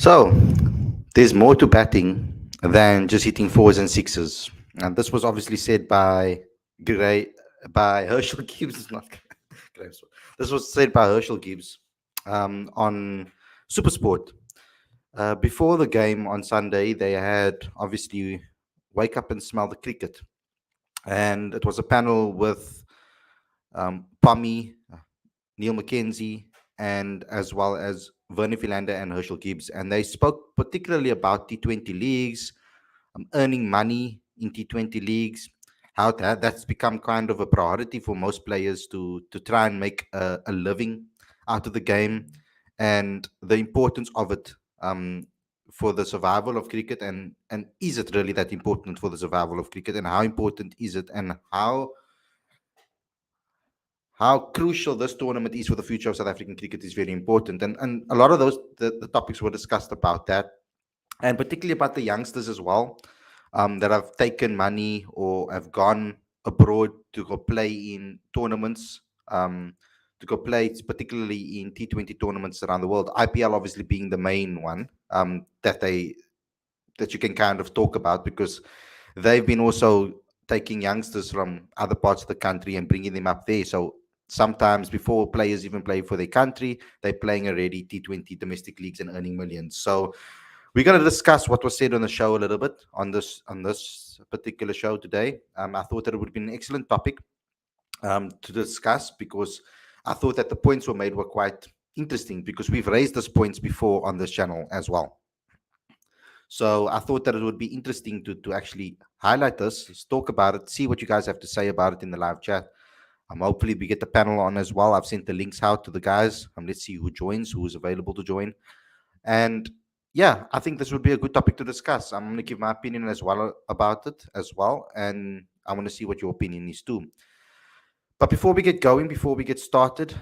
So, there's more to batting than just hitting fours and sixes. And this was obviously said Gray, by Herschel Gibbs. Not Gray. This was said by Herschel Gibbs on SuperSport. Before the game on Sunday, they had obviously wake up and smell the cricket. And it was a panel with Pommy, Neil McKenzie, and as well as Vernon Philander and Herschel Gibbs. And they spoke particularly about T20 leagues, earning money in T20 leagues, how that's become kind of a priority for most players to try and make a living out of the game, and the importance of it for the survival of cricket, and is it really that important for the survival of cricket, and how important is it, and how crucial this tournament is for the future of South African cricket is very important. And a lot of the topics were discussed about that, and particularly about the youngsters as well, that have taken money or have gone abroad to go play in tournaments, to go play particularly in T20 tournaments around the world. IPL obviously being the main one, that you can kind of talk about, because they've been also taking youngsters from other parts of the country and bringing them up there. So sometimes before players even play for their country, they're playing already T20 domestic leagues and earning millions. So we're going to discuss what was said on the show a little bit on this particular show today. I thought that it would be an excellent topic to discuss, because I thought that the points were made were quite interesting, because we've raised those points before on this channel as well. So I thought that it would be interesting to actually highlight this, talk about it, see what you guys have to say about it in the live chat. Hopefully we get the panel on as well. I've sent the links out to the guys. Let's see who joins, who is available to join. And yeah, I think this would be a good topic to discuss. I'm going to give my opinion as well about it as well, and I want to see what your opinion is too. But before we get going, before we get started,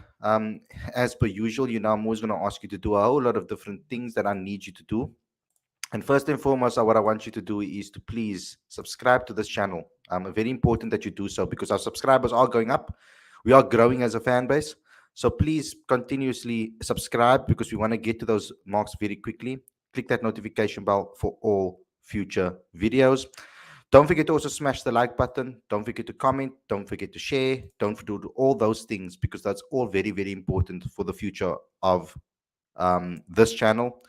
as per usual, I'm always going to ask you to do a whole lot of different things that I need you to do. And first and foremost, what I want you to do is to please subscribe to this channel. Very important that you do so, because our subscribers are going up. We are growing as a fan base. So please continuously subscribe, because we want to get to those marks very quickly. Click that notification bell for all future videos. Don't forget to also smash the like button. Don't forget to comment. Don't forget to share. Don't forget to do all those things, because that's all very, very important for the future of this channel,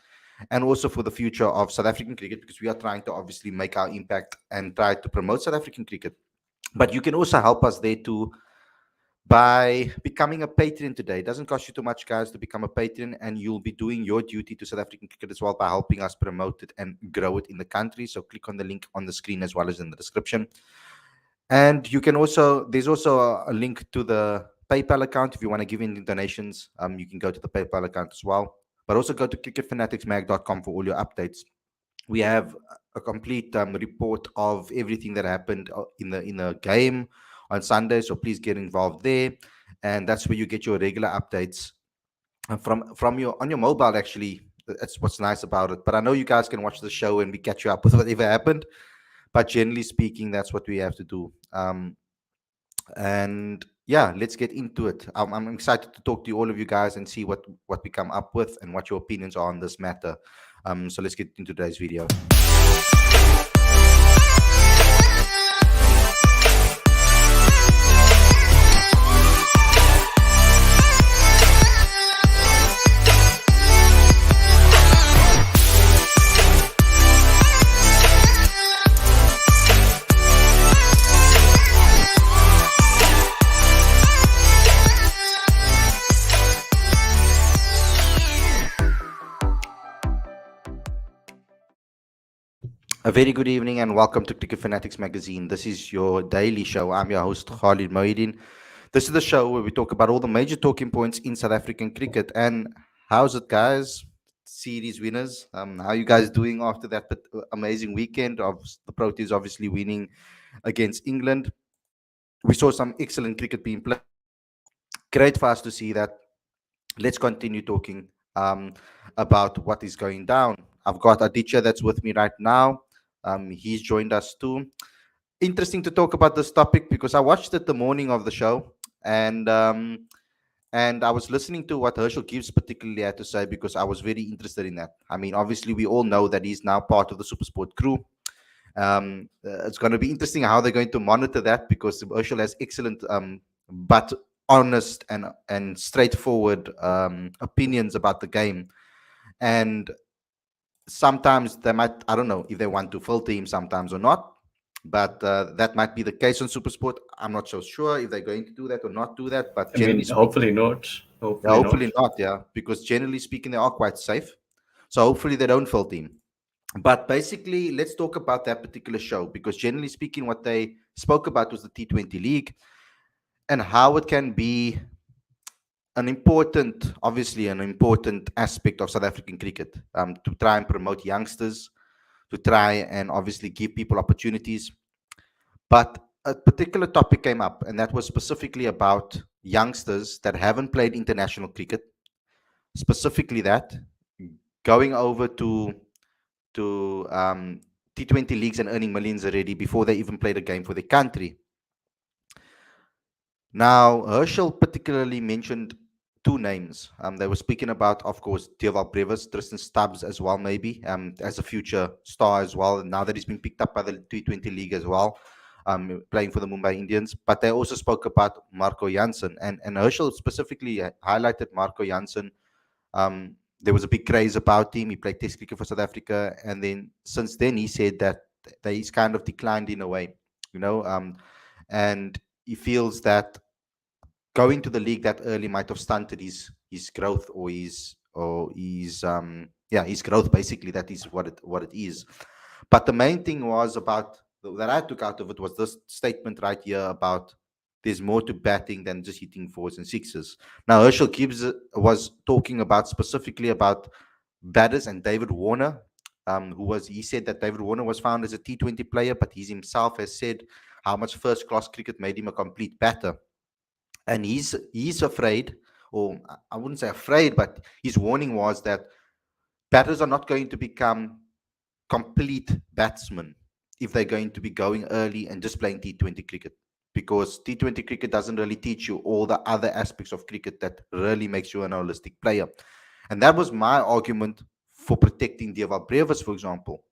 and also for the future of South African cricket, because we are trying to obviously make our impact and try to promote South African cricket. But you can also help us there too by becoming a patron today. It doesn't cost you too much, guys, to become a patron, and you'll be doing your duty to South African cricket as well by helping us promote it and grow it in the country. So click on the link on the screen as well as in the description. And you can also, there's also a link to the PayPal account. If you want to give in donations, you can go to the PayPal account as well. But also go to cricketfanaticsmag.com for all your updates. We have a complete report of everything that happened in the game on Sunday. So please get involved there, and that's where you get your regular updates from your on your mobile. Actually, that's what's nice about it. But I know you guys can watch the show and we catch you up with whatever happened. But generally speaking, that's what we have to do. And yeah, let's get into it. I'm excited to talk to all of you guys and see what we come up with and what your opinions are on this matter. So let's get into today's video. A very good evening and welcome to Cricket Fanatics Magazine. This is your daily show. I'm your host, Khalid. This is the show where we talk about all the major talking points in South African cricket. And how's it, guys? Series winners. How are you guys doing after that amazing weekend of the Proteas obviously winning against England? We saw some excellent cricket being played. Great for us to see that. Let's continue talking about what is going down. I've got Aditya that's with me right now. He's joined us too. Interesting to talk about this topic because I watched it the morning of the show, and And I was listening to what Herschel Gibbs particularly had to say because I was very interested in that. I mean, obviously, we all know that he's now part of the SuperSport crew. It's going to be interesting how they're going to monitor that because Herschel has excellent but honest and straightforward opinions about the game. And sometimes they might, I don't know if they want to filter him sometimes or not, but that might be the case on Supersport. I'm not so sure if they're going to do that or not do that, but I generally mean, speaking, hopefully not. yeah, Hopefully not. hopefully not, yeah, because generally speaking, they are quite safe. So hopefully they don't filter him. But basically, let's talk about that particular show because generally speaking, what they spoke about was the T20 League and how it can be an important, obviously, an important aspect of South African cricket to try and promote youngsters, to try and obviously give people opportunities. But a particular topic came up, and that was specifically about youngsters that haven't played international cricket, specifically that going over to T20 leagues and earning millions already before they even played a game for their country. Now, Herschel particularly mentioned two names. They were speaking about, of course, Deval Brevis, Tristan Stubbs as well, maybe as a future star as well. Now that he's been picked up by the T20 league as well, playing for the Mumbai Indians. But they also spoke about Marco Janssen, and Herschel specifically highlighted Marco Janssen. There was a big craze about him. He played Test cricket for South Africa, and then since then he said that he's kind of declined in a way, you know, and he feels that going to the league that early might have stunted his growth or his yeah, his growth. Basically, that is what it is. But the main thing was about that I took out of it was this statement right here about there's more to batting than just hitting fours and sixes. Now Herschel Gibbs was talking about specifically about batters and David Warner, he said that David Warner was found as a T20 player, but he himself has said how much first class cricket made him a complete batter, and he's afraid, or I wouldn't say afraid, but his warning was that batters are not going to become complete batsmen if they're going to be going early and just playing T20 cricket, because T20 cricket doesn't really teach you all the other aspects of cricket that really makes you an holistic player. And that was my argument for protecting Deva Brevis, for example,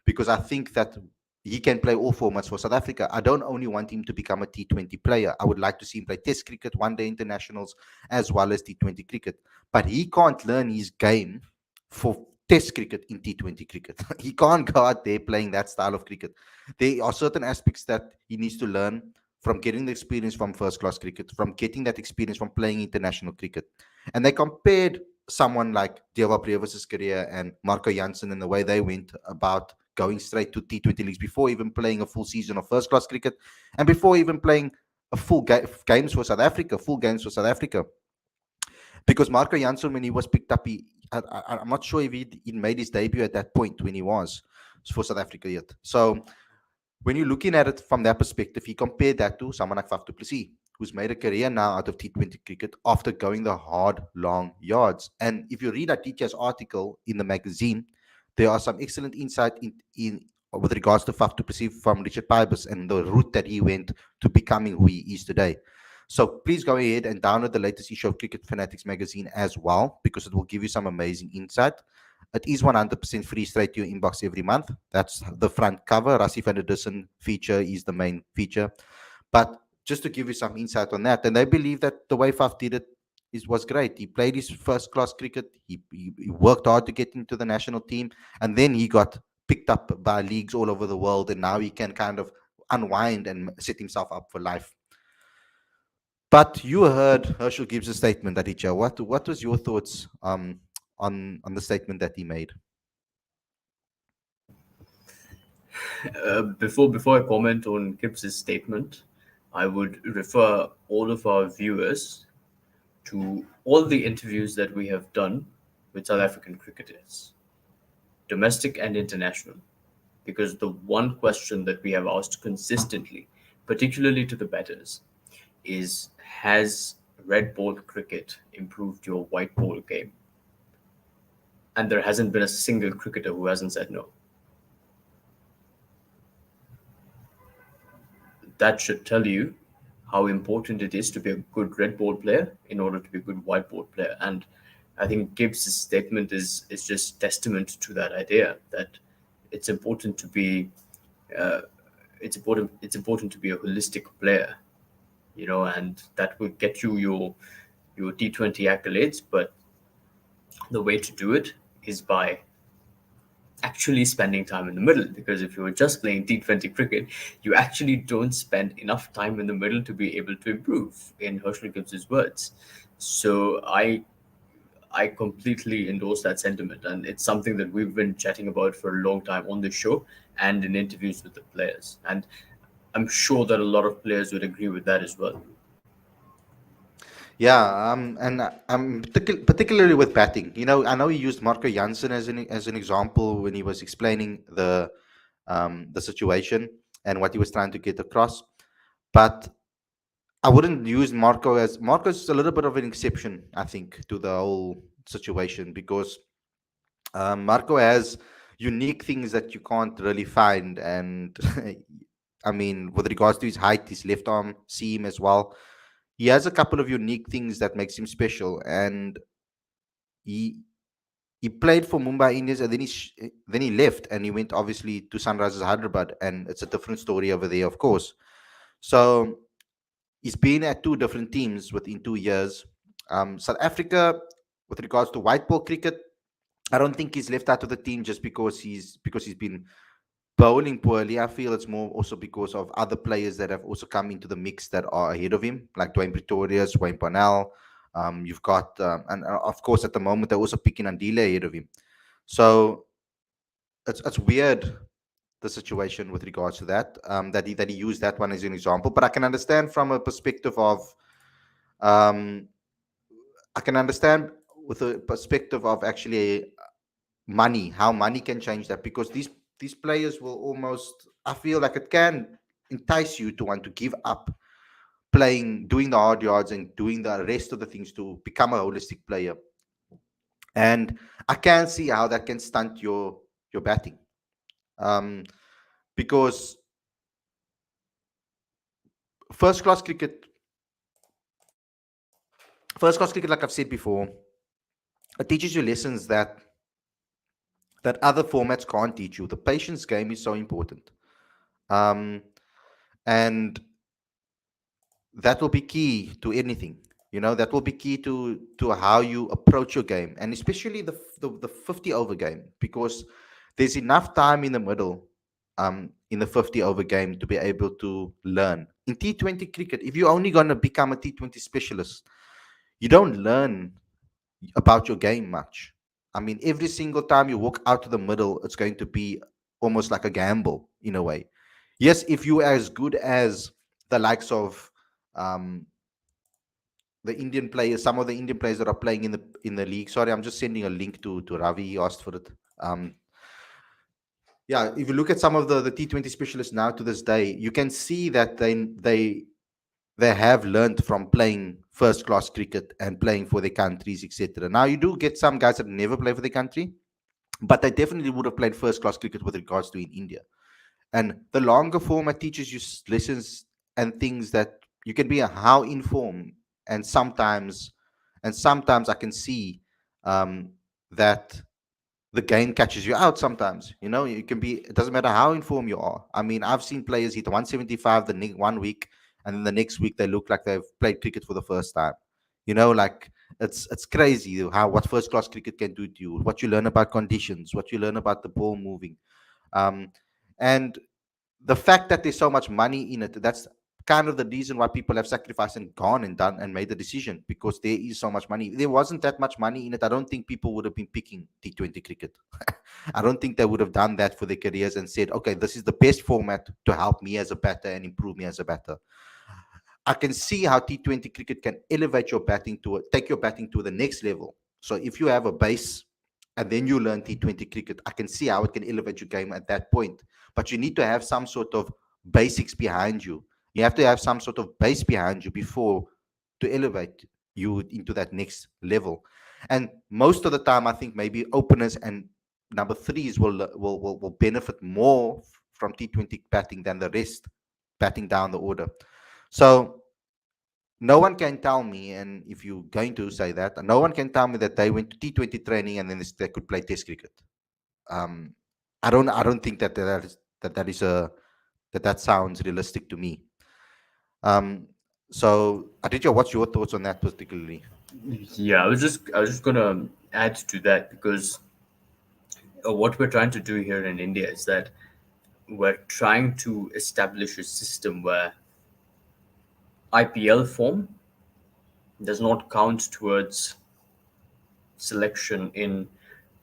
because I think that he can play all formats for South Africa. I don't only want him to become a T20 player. I would like to see him play Test cricket, one day internationals, as well as T20 cricket. But he can't learn his game for Test cricket in T20 cricket. He can't go out there playing that style of cricket. There are certain aspects that he needs to learn from getting the experience from first class cricket, from getting that experience from playing international cricket. And they compared someone like Deva Brevis' career and Marco Janssen and the way they went about going straight to T20 leagues before even playing a full season of first class cricket and before even playing a games for South Africa, full games for South Africa. Because Marco Janssen, when he was picked up, I'm not sure if he made his debut at that point when he was for South Africa yet. So when you're looking at it from that perspective, he compared that to someone like Faf du Plessis, who's made a career now out of T20 cricket after going the hard, long yards. And if you read Aditya's article in the magazine, there are some excellent insight in with regards to Faf du Plessis from Richard Pybus and the route that he went to becoming who he is today. So please go ahead and download the latest issue of Cricket Fanatics magazine as well, because it will give you some amazing insight. It is 100% free straight to your inbox every month. That's the front cover. Rassie van der Dussen feature is the main feature. But just to give you some insight on that, and they believe that the way Faf did it was great. He played his first class cricket. He worked hard to get into the national team, and then he got picked up by leagues all over the world, and now he can kind of unwind and set himself up for life. But you heard Herschel Gibbs' statement, Aditya. What was your thoughts on the statement that he made? Before I comment on Gibbs's statement, I would refer all of our viewers to all the interviews that we have done with South African cricketers, domestic and international, because the one question that we have asked consistently, particularly to the batters, is has red ball cricket improved your white ball game? And there hasn't been a single cricketer who hasn't said no. That should tell you how important it is to be a good red ball player in order to be a good white ball player. And I think Gibbs' statement is just testament to that idea that it's important to be uh, it's important to be a holistic player, and that will get you your T20 accolades. But the way to do it is by actually spending time in the middle, because if you're just playing T20 cricket, you actually don't spend enough time in the middle to be able to improve, in Herschel Gibbs' words. So I completely endorse that sentiment, and it's something that we've been chatting about for a long time on the show and in interviews with the players. And I'm sure that a lot of players would agree with that as well. Yeah, and particularly with batting. I know he used Marco Jansen as an example when he was explaining the situation and what he was trying to get across. But I wouldn't use Marco's a little bit of an exception, I think, to the whole situation, because Marco has unique things that you can't really find, and I mean, with regards to his height, his left arm seam as well, he has a couple of unique things that makes him special, and he he played for Mumbai Indians, and then he left and he went obviously to Sunrisers Hyderabad, and it's a different story over there, of course. So he's been at two different teams within 2 years. South Africa, with regards to white ball cricket, I don't think he's left out of the team just because he's been bowling poorly. I feel it's more also because of other players that have also come into the mix that are ahead of him, like Dwayne Pretorius, Wayne Parnell. You've got, and of course, at the moment, they're also picking Andile ahead of him. So it's weird, the situation with regards to that, that he used that one as an example. But I can understand from a perspective of, um, I can understand with a perspective of actually money, how money can change that, because these players will almost, I feel like it can entice you to want to give up playing, doing the hard yards and doing the rest of the things to become a holistic player. And I can see how that can stunt your batting, um, because first class cricket, like I've said before, it teaches you lessons that other formats can't teach you. The patience game is so important, um, and that will be key to anything. That will be key to how you approach your game, and especially the 50 over game, because there's enough time in the middle, in the 50 over game, to be able to learn. In T20 cricket, if you're only going to become a T20 specialist, you don't learn about your game much. I mean, every single time you walk out to the middle, it's going to be almost like a gamble in a way. Yes, if you're as good as the likes of, um, the Indian players, some of the Indian players that are playing in the league. Sorry, I'm just sending a link to Ravi. He asked for it. Yeah, if you look at some of the T20 specialists now to this day, you can see that they have learned from playing first class cricket and playing for their countries, etc. Now you do get some guys that never play for their country, but they definitely would have played first class cricket with regards to in India. And the longer format teaches you lessons and things that you can be a how informed, and sometimes I can see, um, that the game catches you out sometimes. You can be, it doesn't matter how informed you are. I mean, I've seen players hit 175 the next 1 week, and then the next week they look like they've played cricket for the first time. Like, it's crazy how what first class cricket can do to you, what you learn about conditions, what you learn about the ball moving. um, and the fact that there's so much money in it, that's kind of the reason why people have sacrificed and gone and done and made the decision, because there is so much money. If there wasn't that much money in it, I don't think people would have been picking T20 cricket. I don't think they would have done that for their careers and said, okay, this is the best format to help me as a batter and improve me as a batter. I can see how T20 cricket can elevate your batting take your batting to the next level. So if you have a base and then you learn T20 cricket, I can see how it can elevate your game at that point. But you need to have some sort of basics behind you. You have to have some sort of base behind you before to elevate you into that next level. And most of the time, I think maybe openers and number threes will benefit more from T20 batting than the rest batting down the order. So no one can tell me, and if you're going to say that, no one can tell me that they went to T20 training and then they could play Test cricket. Um, I don't think that is a that sounds realistic to me. Um, so Aditya, what's your thoughts on that particularly? Yeah, I was just gonna add to that because what we're trying to do here in India is that we're trying to establish a system where IPL form does not count towards selection in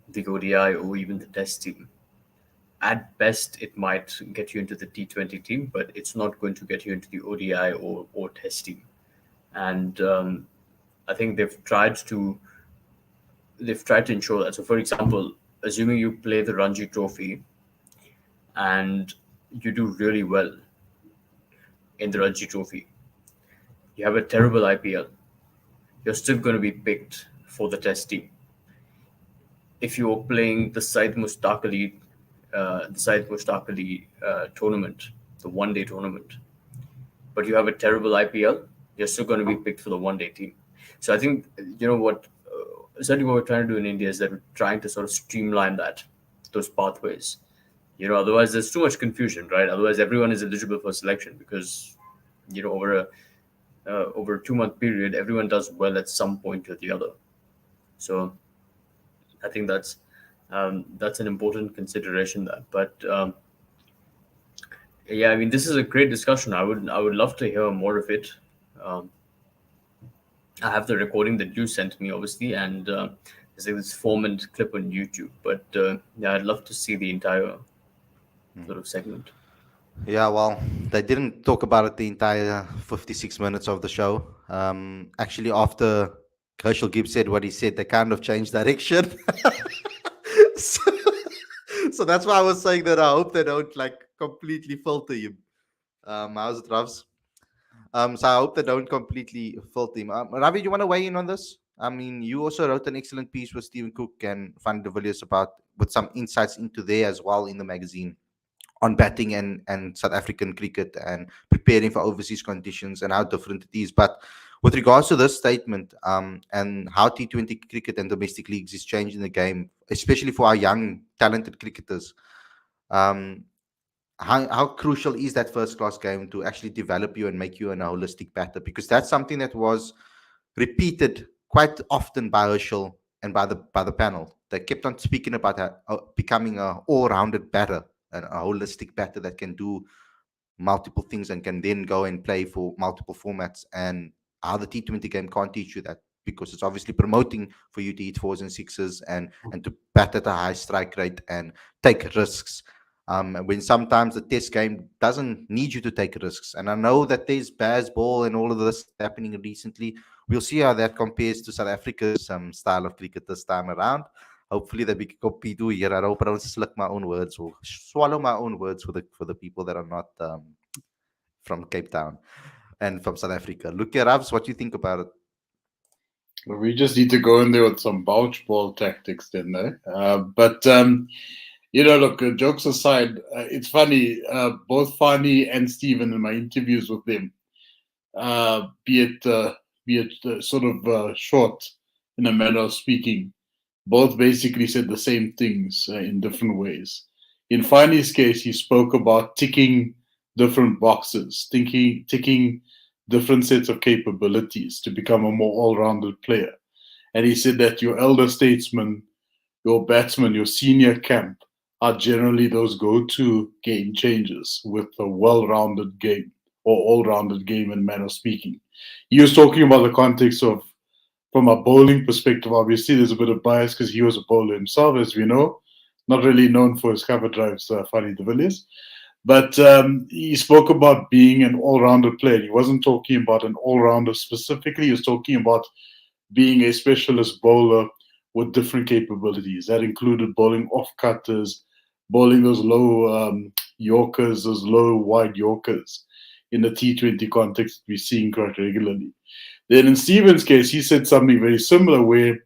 the ODI or even the Test team. At best, it might get you into the T20 team, but it's not going to get you into the ODI or Test team. And I think they've tried to ensure that. So, for example, assuming you play the Ranji Trophy and you do really well in the Ranji Trophy, you have a terrible IPL, you're still going to be picked for the Test team. If you're playing the Syed Mushtaq Ali tournament, the one-day tournament, but you have a terrible IPL, you're still going to be picked for the one-day team. So I think what essentially what we're trying to do in India is that we're trying to sort of streamline those pathways. Otherwise there's too much confusion, right? Otherwise everyone is eligible for selection because over a 2 month period, everyone does well at some point or the other. So I think that's an important consideration there. But yeah, I mean, this is a great discussion. I would love to hear more of it. Um, I have the recording that you sent me, obviously, and there's like this 4 minute clip on YouTube. But yeah, I'd love to see the entire sort of segment. Yeah, well, they didn't talk about it the entire 56 minutes of the show. Actually, after Herschel Gibbs said what he said, they kind of changed direction. so, so that's why I was saying that I hope they don't like completely filter him. How's it, Ravs? So I hope they don't completely filter him. Ravi, do you want to weigh in on this? I mean, you also wrote an excellent piece with Stephen Cook and Van de Villiers about with some insights into there as well in the magazine on batting and South African cricket and preparing for overseas conditions and how different it is. But with regards to this statement and how T20 cricket and domestic leagues is changing the game, especially for our young, talented cricketers, um, how crucial is that first class game to actually develop you and make you an holistic batter? Because that's something that was repeated quite often by Herschel and by the panel. They kept on speaking about becoming a all-rounded batter and a holistic batter that can do multiple things and can then go and play for multiple formats. And how the T20 game can't teach you that because it's obviously promoting for you to hit fours and sixes and to bat at a high strike rate and take risks. When sometimes the test game doesn't need you to take risks. And I know that there's baseball and all of this happening recently. We'll see how that compares to South Africa's style of cricket this time around. Hopefully that we can compete here. I hope I don't slip my own words or swallow my own words for the people that are not from Cape Town and from South Africa. Look at Ravs, what do you think about it? We just need to go in there with some bulge ball tactics, then, though. Look, jokes aside, it's funny. Both Fani and Stephen, in my interviews with them, be it sort of short in a manner of speaking, both basically said the same things in different ways. In Fani's case, he spoke about ticking different boxes, ticking different sets of capabilities to become a more all-rounded player. And he said that your elder statesmen, your batsmen, your senior camp are generally those go-to game changers with a well-rounded game or all-rounded game in manner of speaking. He was talking about the context of, from a bowling perspective, obviously, there's a bit of bias because he was a bowler himself, as we know. Not really known for his cover drives, Fani de Villiers. But he spoke about being an all-rounder player. He wasn't talking about an all-rounder specifically. He was talking about being a specialist bowler with different capabilities. That included bowling off-cutters, bowling those low Yorkers, those low wide Yorkers in the T20 context we're seeing quite regularly. Then in Stephen's case, he said something very similar where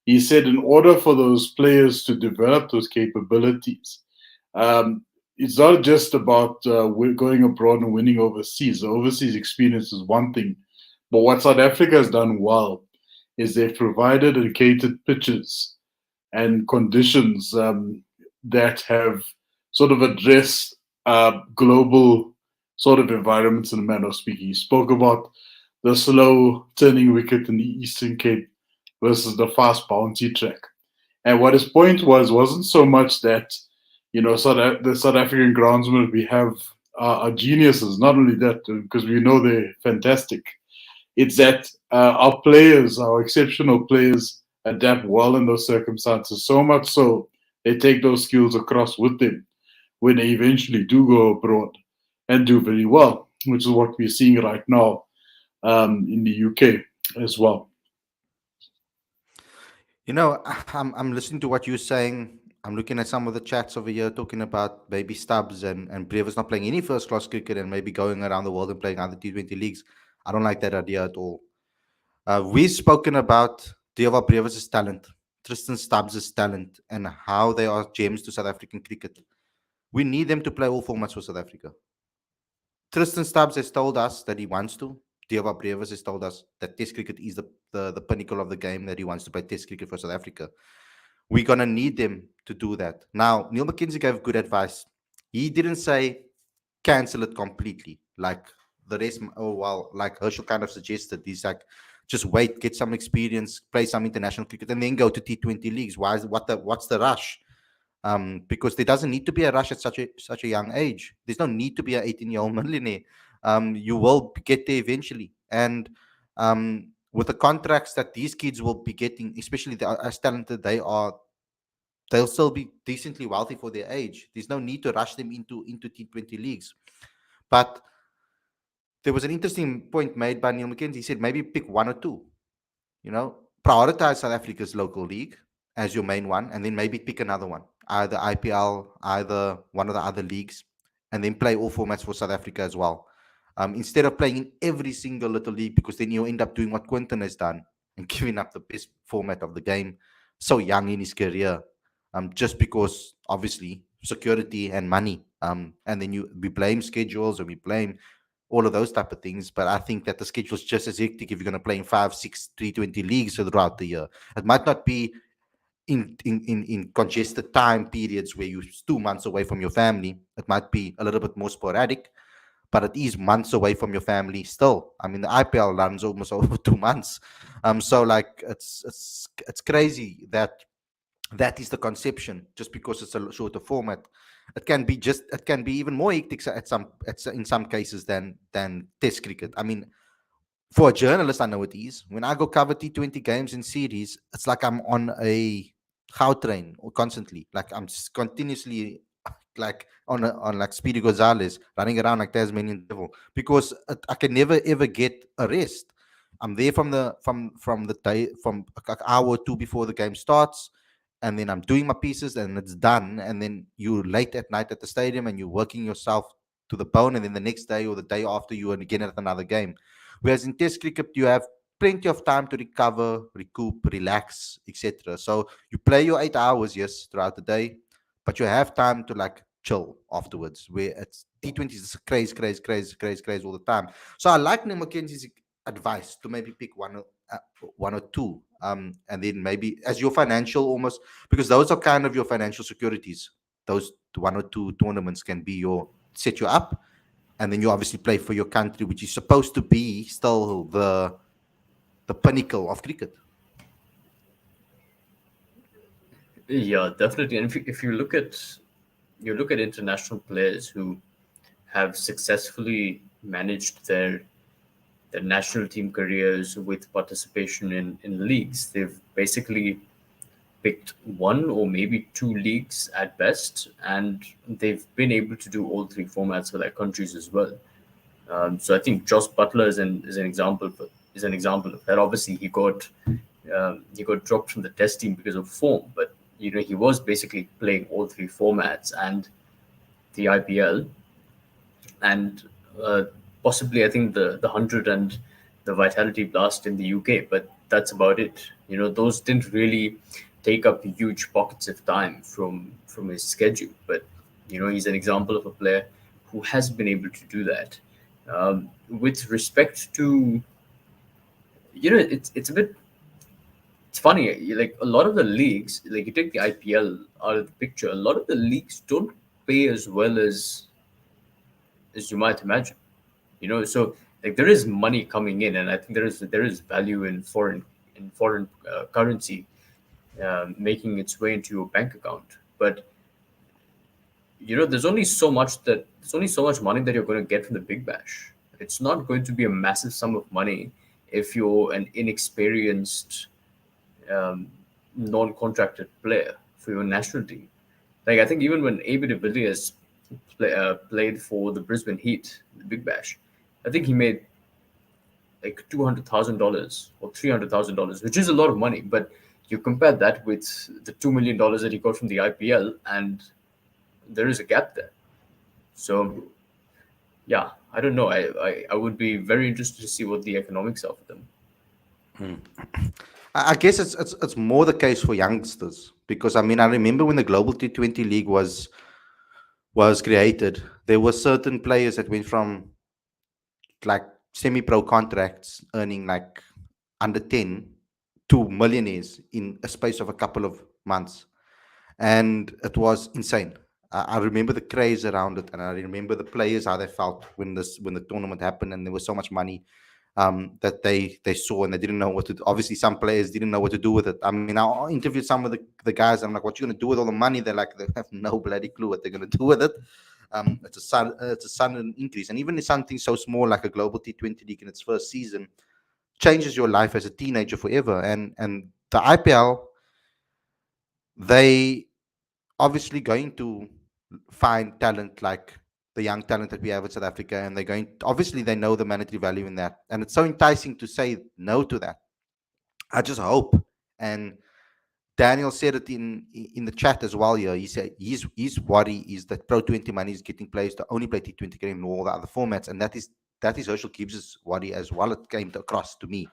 he said in order for those players to develop those capabilities, it's not just about going abroad and winning overseas. The overseas experience is one thing, But what South Africa has done well is they've provided and catered pitches and conditions that have sort of addressed global sort of environments in a manner of speaking. He spoke about the slow turning wicket in the Eastern Cape versus the fast bouncy track. And what his point wasn't so much that, the South African groundsmen we have are geniuses. Not only that, because we know they're fantastic. It's that our players, our exceptional players, adapt well in those circumstances. So much so, they take those skills across with them when they eventually do go abroad and do very well, which is what we're seeing right now in the UK as well. I'm listening to what you're saying. I'm looking at some of the chats over here talking about maybe Stubbs and Brevis not playing any first class cricket and maybe going around the world and playing other T20 leagues. I don't like that idea at all. We've spoken about Deva Brevis' talent, Tristan Stubbs' talent, and how they are gems to South African cricket. We need them to play all formats for South Africa. Tristan Stubbs has told us that he wants to. Deva Brevis has told us that Test cricket is the pinnacle of the game, that he wants to play Test cricket for South Africa. We're going to need them to do that. Now, Neil McKenzie gave good advice. He didn't say cancel it completely, like the rest. Like Herschel kind of suggested. He's like, just wait, get some experience, play some international cricket, and then go to T20 leagues. What's the rush? Because there doesn't need to be a rush at such a young age. There's no need to be an 18-year-old millionaire. You will get there eventually, and with the contracts that these kids will be getting, especially as talented they are, they'll still be decently wealthy for their age. There's no need to rush them into T20 leagues. But there was an interesting point made by Neil McKenzie. He said maybe pick one or two. Prioritize South Africa's local league as your main one, and then maybe pick another one, either IPL, either one of the other leagues, and then play all formats for South Africa as well. Instead of playing in every single little league, because then you'll end up doing what Quinton has done and giving up the best format of the game so young in his career, just because obviously security and money. And then we blame schedules and we blame all of those type of things. But I think that the schedule is just as hectic if you're going to play in 5, 6, 320 leagues throughout the year. It might not be in congested time periods where you're 2 months away from your family. It might be a little bit more sporadic, but it is months away from your family still. I mean, the IPL runs almost over 2 months. So like it's crazy that is the conception. Just because it's a shorter format, it can be even more hectic in some cases than Test cricket. I mean, for a journalist, I know it is. When I go cover T20 games in series, it's like I'm on a cow train or constantly. Like I'm just continuously like on like Speedy Gonzalez running around like Tasmanian devil, because I can never ever get a rest. I'm there from the day, from an hour or two before the game starts, and then I'm doing my pieces and it's done, and then you're late at night at the stadium and you're working yourself to the bone, and then the next day or the day after you are again at another game. Whereas in Test cricket, you have plenty of time to recover, recoup, relax, etc. So you play your 8 hours, yes, throughout the day, but you have time to like chill afterwards. Where it's T20s, it's crazy all the time. So I like Neil McKenzie's advice to maybe pick one or two, and then maybe as your financial almost, because those are kind of your financial securities. Those one or two tournaments can be your set you up, and then you obviously play for your country, which is supposed to be still the pinnacle of cricket. Yeah, definitely. And if you look at international players who have successfully managed their national team careers with participation in leagues, they've basically picked one or maybe two leagues at best, and they've been able to do all three formats for their countries as well. So I think Josh Butler is an example of that. Obviously, he got dropped from the Test team because of form, but he was basically playing all three formats and the IPL, and possibly I think the 100 and the Vitality Blast in the UK, but that's about it. Those didn't really take up huge pockets of time from his schedule, but he's an example of a player who has been able to do that. With respect to it's a bit, it's funny. Like a lot of the leagues, like you take the IPL out of the picture, a lot of the leagues don't pay as well as you might imagine. So like there is money coming in, and I think there is value in foreign currency making its way into your bank account. But there's only so much money that you're going to get from the Big Bash. It's not going to be a massive sum of money if you're an inexperienced um, non-contracted player for your national team. Like I think even when AB de Villiers played for the Brisbane Heat, the Big Bash, I think he made like $200,000 or $300,000, which is a lot of money. But you compare that with the $2 million that he got from the IPL, and there is a gap there. So yeah, I don't know. I would be very interested to see what the economics are for them. I guess it's more the case for youngsters because I mean I remember when the Global T20 League was created, there were certain players that went from like semi-pro contracts earning like under 10 to millionaires in a space of a couple of months, and it was insane. I remember the craze around it, and I remember the players how they felt when the tournament happened, and there was so much money that they saw and they didn't know what to do. Obviously, some players didn't know what to do with it. I mean, I interviewed some of the guys. I'm like, "What you gonna do with all the money?" They're like, they have no bloody clue what they're gonna do with it. It's a sudden increase, and even if something so small like a global T20 league in its first season changes your life as a teenager forever. And the IPL, they obviously going to find talent like the young talent that we have in South Africa, and they're going. Obviously, they know the monetary value in that, and it's so enticing to say no to that. I just hope. And Daniel said it in the chat as well. Here, he said his worry is that Pro 20 money is getting players to only play T20 game in all the other formats, and that is Herschel Gibbs' worry as well. It came across to me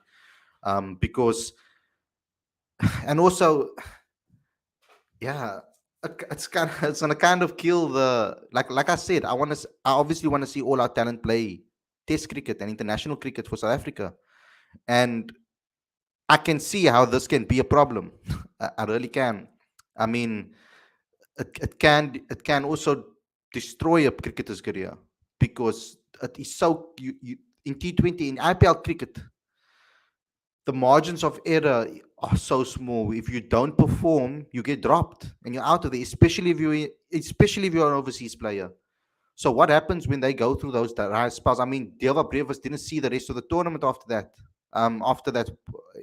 because, and also yeah, it's gonna kind of kill the like I said. I obviously want to see all our talent play Test cricket and international cricket for South Africa, and I can see how this can be a problem. I really can. I mean, it can also destroy a cricketer's career because it is so you in T20 in IPL cricket the margins of error are so small. If you don't perform, you get dropped and you're out of there. Especially if you're an overseas player. So what happens when they go through those dry spells? I mean, Deva Brevis didn't see the rest of the tournament after that. After that,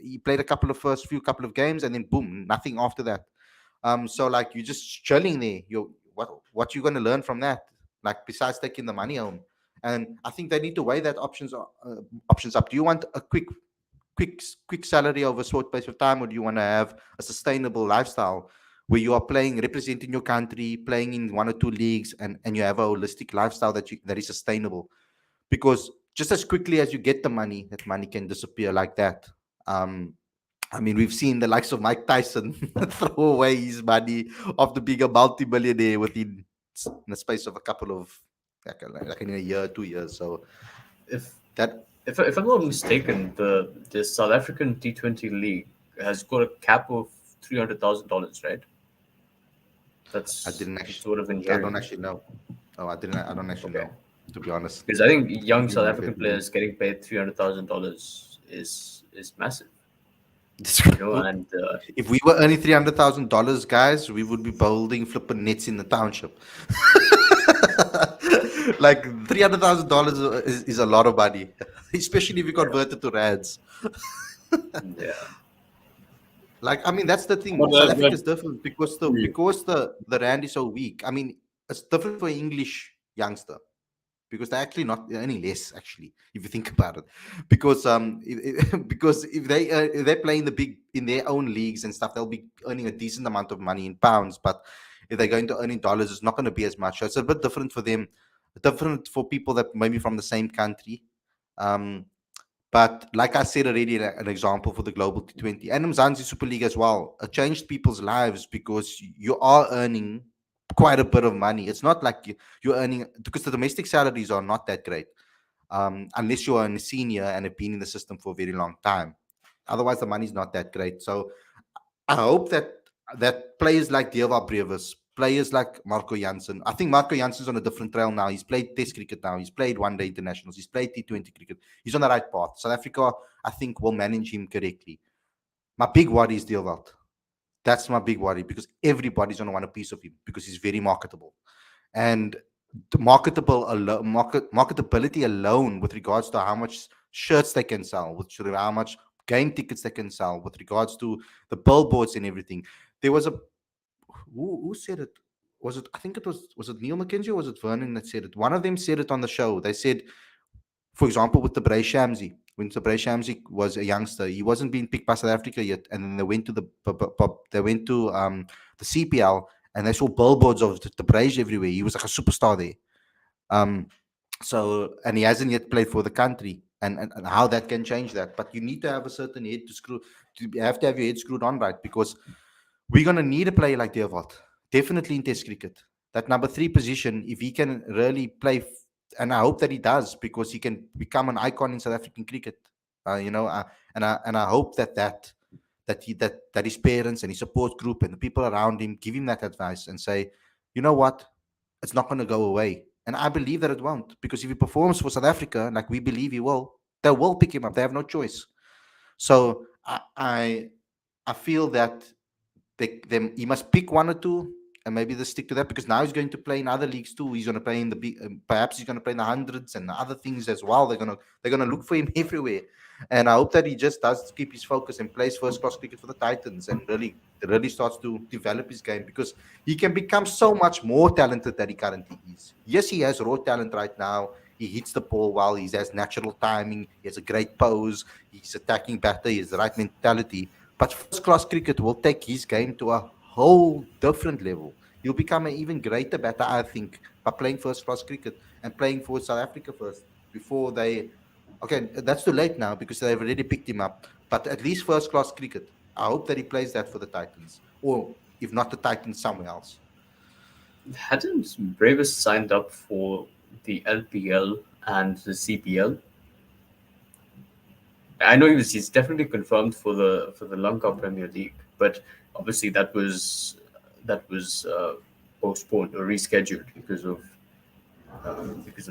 he played a couple of games, and then boom, nothing after that. So like you're just chilling there. What you gonna learn from that? Like besides taking the money home, and I think they need to weigh that options up. Do you want a quick salary over a short space of time, or do you want to have a sustainable lifestyle where you are playing, representing your country, playing in one or two leagues, and you have a holistic lifestyle that is sustainable? Because just as quickly as you get the money, that money can disappear like that. Um, I mean, we've seen the likes of Mike Tyson throw away his money of the bigger multi-billionaire within in the space of a couple of like in a year, 2 years. So If that if I'm not mistaken, the South African T20 league has got a cap of $300,000, right? I That's didn't actually. what I've been I don't hearing. actually know. Oh, I didn't. I don't actually Okay, know. To be honest, because I think young you South might African get me. players getting paid $300,000 is massive, and If we were earning $300,000, guys, we would be building flipping nets in the township. Like $300,000 is a lot of money, especially if you yeah, convert it to rands. yeah, Like I mean, that's the thing. But South that Africa is different because the rand is so weak. I mean, it's different for an English youngster because they're actually not earning less. Actually, if you think about it, because because if they play in the big in their own leagues and stuff, they'll be earning a decent amount of money in pounds. But if they're going to earn in dollars, it's not going to be as much. So it's a bit different for them, different for people that maybe from the same country. Um, but like I said already, an example for the Global T20 and Mzansi Super League as well, it changed people's lives because you are earning quite a bit of money. It's not like you're earning because the domestic salaries are not that great unless you're a senior and have been in the system for a very long time. Otherwise, the money's not that great. So I hope that players like Deva Brevis, players like Marco Jansen. I think Marco Jansen's on a different trail now. He's played Test cricket now. He's played one day internationals. He's played T20 cricket. He's on the right path. South Africa, I think, will manage him correctly. My big worry is Deelwald. That's my big worry because everybody's going to want a piece of him because he's very marketable. And the marketability alone with regards to how much shirts they can sell, with how much game tickets they can sell, with regards to the billboards and everything. There was a who said it? Was it? I think it was it Neil McKenzie or was it Vernon that said it? One of them said it on the show. They said, for example, with the Bray Shamsi, when the Bray Shamsi was a youngster, he wasn't being picked by South Africa yet, and then they went to the CPL and they saw billboards of the Brays everywhere. He was like a superstar there. Um, so and he hasn't yet played for the country, and how that can change that. But you need to have a certain head to screw. You have to have your head screwed on right because we're gonna need a player like Deerwald, definitely in Test cricket. That number 3 position, if he can really play, and I hope that he does because he can become an icon in South African cricket. And I hope that his parents and his support group and the people around him give him that advice and say, you know what, it's not going to go away. And I believe that it won't because if he performs for South Africa like we believe he will, they will pick him up. They have no choice. So I feel that he must pick one or two and maybe they stick to that because now he's going to play in other leagues too. He's going to play in the big, perhaps he's going to play in the hundreds and the other things as well. They're gonna look for him everywhere, and I hope that he just does keep his focus and plays first class cricket for the Titans and really starts to develop his game because he can become so much more talented than he currently is. Yes, he has raw talent right now. He hits the ball well. He has natural timing. He has a great pose. He's attacking batter. He has the right mentality. But first class cricket will take his game to a whole different level. He'll become an even greater batter, I think, by playing first class cricket and playing for South Africa first before they. Okay, that's too late now because they've already picked him up. But at least first class cricket. I hope that he plays that for the Titans, or if not the Titans, somewhere else. Hadn't Bravis signed up for the LPL and the CPL? I know he's definitely confirmed for the Lanka Premier League, but obviously that was postponed or rescheduled because of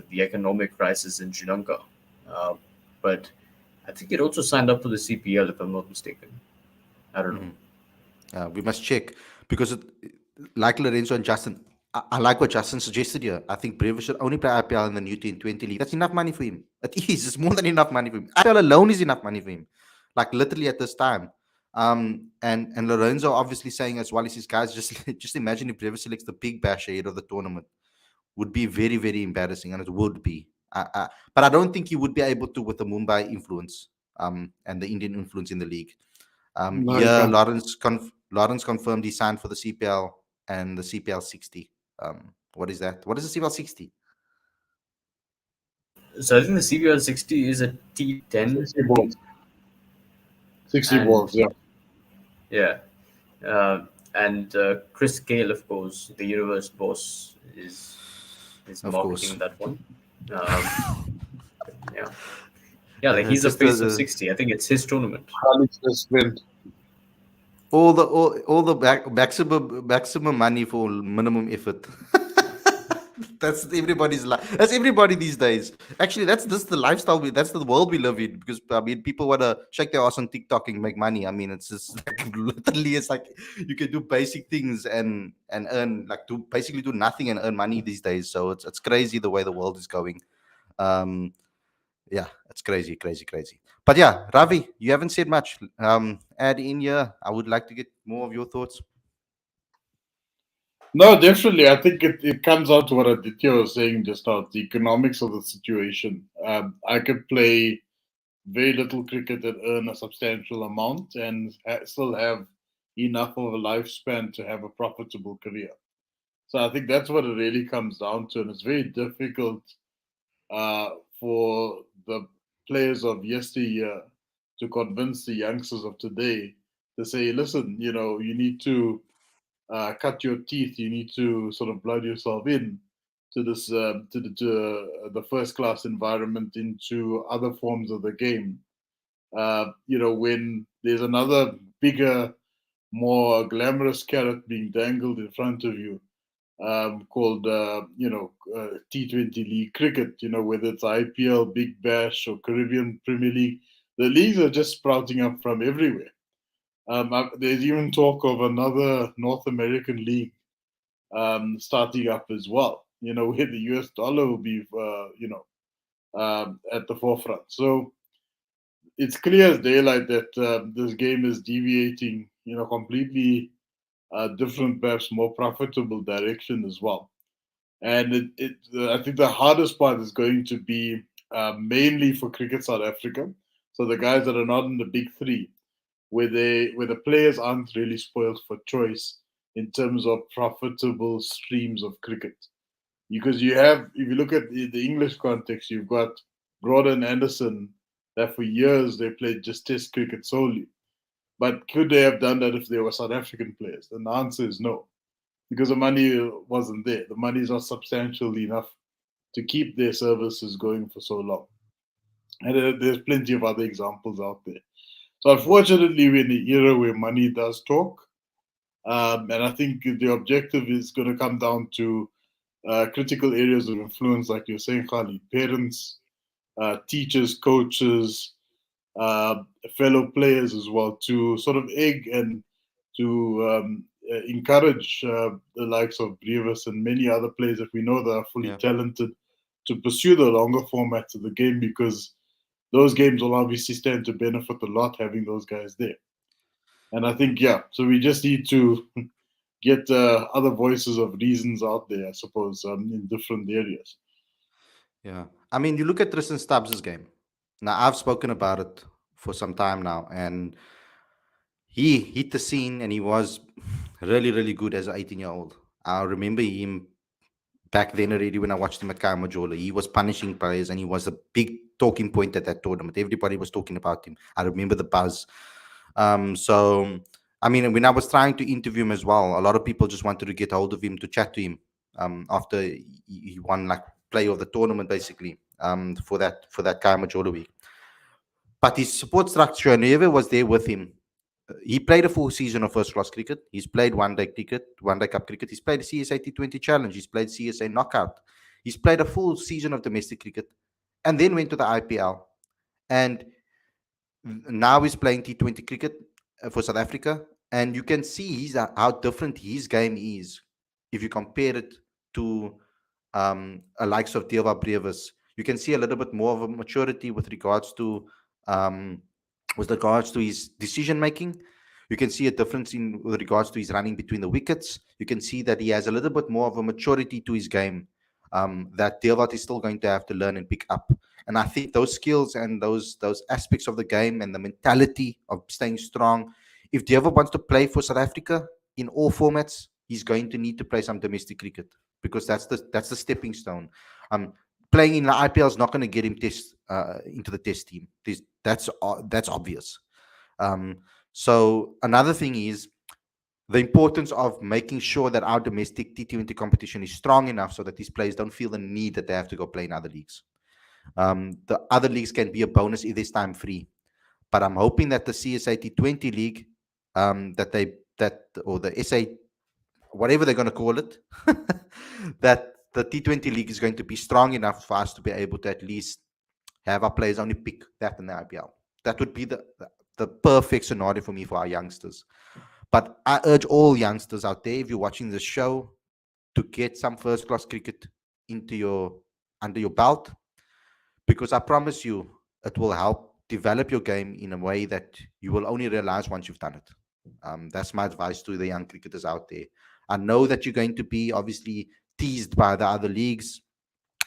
the economic crisis in Sri Lanka. Uh, but I think it also signed up for the CPL, if I'm not mistaken. I don't know. We must check because, like Lorenzo and Justin, I like what Justin suggested here. I think Brevis should only play IPL in the new T20 league. That's enough money for him. It is. It's more than enough money for him. IPL alone is enough money for him. Like literally at this time. And Lorenzo obviously saying as well as his guys, just imagine if Brevis selects the big bash ahead of the tournament. Would be very, very embarrassing, and it would be. But I don't think he would be able to with the Mumbai influence and the Indian influence in the league. No, you Yeah, can't. Lawrence confirmed he signed for the CPL and the CPL 60. What is that? What is the CPL 60? So I think the CBL 60 is a T10 60 balls. 60 and balls, yeah. yeah, and Chris Gale, of course, the universe boss, is Of course. marketing that one. Yeah, yeah, like he's the Just face of 60. I think it's his tournament. Khalid just went. all the maximum money for minimum effort. That's everybody these days. Actually, that's the lifestyle. That's the world we live in. Because I mean, people want to shake their ass on TikTok and make money. I mean, it's just like, literally, it's like you can do basic things and earn like do basically do nothing and earn money these days. So it's crazy the way the world is going. Um, yeah, it's crazy, crazy, crazy. But yeah, Ravi, you haven't said much. Add in here. I would like to get more of your thoughts. No, definitely. I think it comes out to what Aditya was saying just now, the economics of the situation. I could play very little cricket and earn a substantial amount and still have enough of a lifespan to have a profitable career. So I think that's what it really comes down to. And it's very difficult uh, for the players of yesteryear to convince the youngsters of today to say, listen, you need to cut your teeth. You need to sort of blood yourself in to this to the first class environment into other forms of the game When there's another bigger, more glamorous carrot being dangled in front of you, called T20 League cricket. Whether it's IPL, Big Bash, or Caribbean Premier League, the leagues are just sprouting up from everywhere. There's even talk of another North American league starting up as well. Where the US dollar will be, at the forefront. So it's clear as daylight that this game is deviating, completely different, perhaps more profitable direction as well. And I think the hardest part is going to be mainly for Cricket South Africa. So the guys that are not in the big three, where the players aren't really spoiled for choice in terms of profitable streams of cricket. Because if you look at the English context, you've got Broad and Anderson that for years they played just Test cricket solely. But could they have done that if they were South African players? And the answer is no, because the money wasn't there. The money is not substantial enough to keep their services going for so long. And there's plenty of other examples out there. So unfortunately, we're in an era where money does talk. And I think the objective is going to come down to critical areas of influence, like you're saying, Khalid, parents, teachers, coaches, uh, fellow players as well, to sort of egg and to encourage the likes of Brevis and many other players that we know that are fully Yeah. talented to pursue the longer formats of the game, because those games will obviously stand to benefit a lot having those guys there. And I think, yeah, so we just need to get other voices of reasons out there, I suppose, in different areas. Yeah. I mean, you look at Tristan Stubbs' game. Now, I've spoken about it for some time now, and he hit the scene and he was really, really good as an 18-year-old. I remember him back then already when I watched him at Kamajola. He was punishing players and he was a big talking point at that tournament. Everybody was talking about him. I remember the buzz. So, I mean, when I was trying to interview him as well, a lot of people just wanted to get hold of him to chat to him after he won like play of the tournament basically for that Kamajola week. But his support structure and whoever was there with him, he played a full season of first class cricket. He's played one day cricket, one day cup cricket. He's played the CSA T20 Challenge. He's played CSA Knockout. He's played a full season of domestic cricket and then went to the IPL. And now he's playing T20 cricket for South Africa. And you can see how different his game is if you compare it to a likes of Dilva Brevis. You can see a little bit more of a maturity um, with regards to his decision making. You can see a difference in with regards to his running between the wickets. You can see that he has a little bit more of a maturity to his game that Dilvat is still going to have to learn and pick up. And I think those skills and those aspects of the game and the mentality of staying strong. If Dilvat wants to play for South Africa in all formats, he's going to need to play some domestic cricket because that's the stepping stone. Playing in the IPL is not going to get him into the test team. That's obvious. Um, so another thing is the importance of making sure that our domestic T20 competition is strong enough so that these players don't feel the need that they have to go play in other leagues. The other leagues can be a bonus if there's time free, but I'm hoping that the CSA T20 league, or the SA, whatever they're going to call it, that the T20 league is going to be strong enough for us to be able to at least have our players only pick that in the IPL. That would be the perfect scenario for me for our youngsters. But I urge all youngsters out there, if you're watching this show, to get some first class cricket under your belt, because I promise you it will help develop your game in a way that you will only realize once you've done it. That's my advice to the young cricketers out there. I know that you're going to be obviously teased by the other leagues.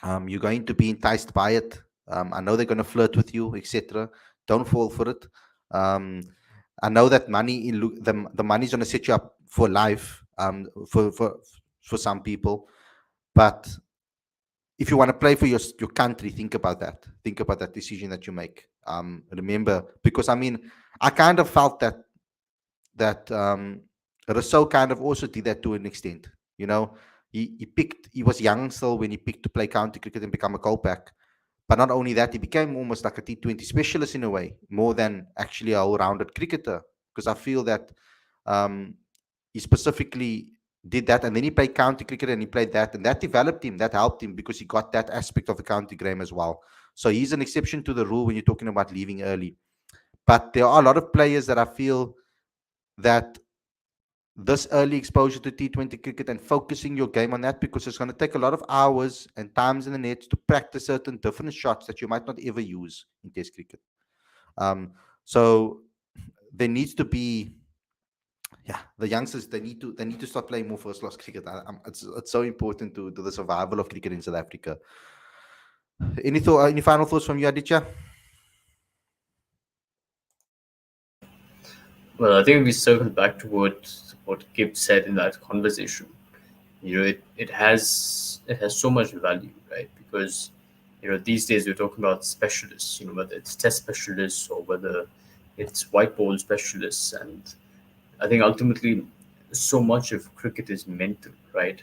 You're going to be enticed by it. I know they're going to flirt with you, etc. Don't fall for it. Um, I know that the money's going to set you up for life. For some people, but if you want to play for your country, think about that. Think about that decision that you make. Remember, because I mean, I kind of felt that Rousseau kind of also did that to an extent. He was young still when he picked to play county cricket and become a Kolpak. But not only that, he became almost like a T20 specialist in a way, more than actually a all-rounded cricketer. Because I feel that um, he specifically did that, and then he played county cricket and he played that, and that developed him, that helped him because he got that aspect of the county game as well. So he's an exception to the rule when you're talking about leaving early. But there are a lot of players that I feel that this early exposure to T20 cricket and focusing your game on that, because it's going to take a lot of hours and times in the nets to practice certain different shots that you might not ever use in Test cricket. So there needs to be, yeah, the youngsters, they need to start playing more first class cricket. It's so important to the survival of cricket in South Africa. Any final thoughts from you, Aditya? Well, I think we circle back to what Gibbs said in that conversation. It has so much value, right? Because these days we're talking about specialists, whether it's test specialists or whether it's white ball specialists, and I think ultimately so much of cricket is mental, right?